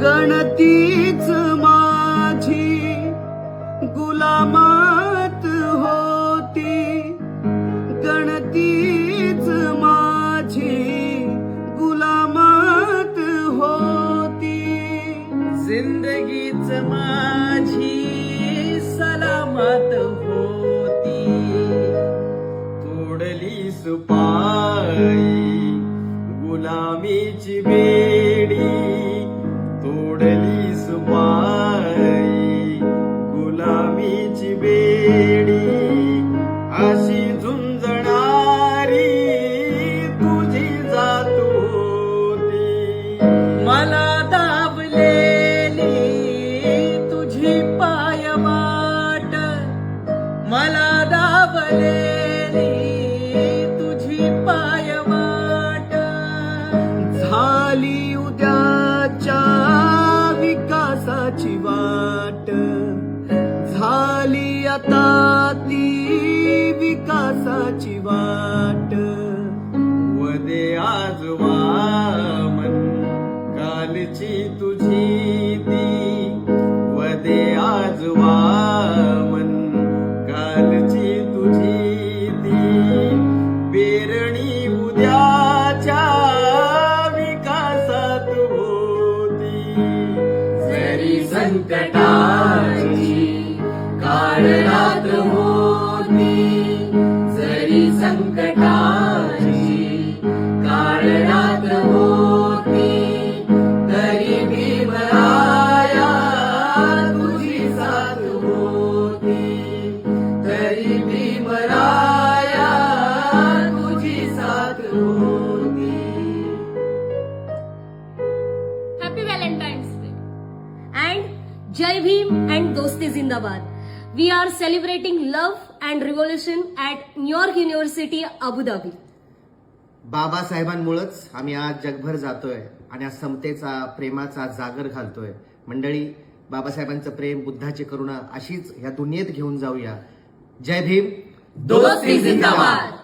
गणतीच माझी गुलामात होती, गणतीच माझी गुलामात होती, जिंदगीच माझी सलामत होती, तोडली सुपाई गुलामीची बेडी, तोडली सुपाई गुलामीची बेडी, अशी झुंजणारी तुझी जात होती, मला दाबलेली तुझी पायवाट, मला दाबलेली तुझी पायवाट, झाली उद्याच्या विकासाची वाट, झाली आता ती विकासाची वाट, वदे आज वामन कालची तुझी ती, वदे आज वामन कालची तुझी ती, पेरणी उद्याच्या विकासात होती, जरी संकटाची काळ रात होती, जरी संकटाची काळ रात होती, तरी भीमराया तुझी साथ होती, तरी भीमराया तुझी साथ होती. Happy Valentine's Day and Jai Bhim and Dosti Zindabad. We are celebrating love and revolution at New York University, Abu Dhabi. बाबासाहेबांमुळेच आम्ही आज जगभर जातोय आणि आज समतेचा प्रेमाचा जागर घालतोय. मंडळी, बाबासाहेबांचं प्रेम, बुद्धाची करुणा अशीच ह्या दुनियेत घेऊन जाऊया. जय भीम, दोस्ती जिंदाबाद.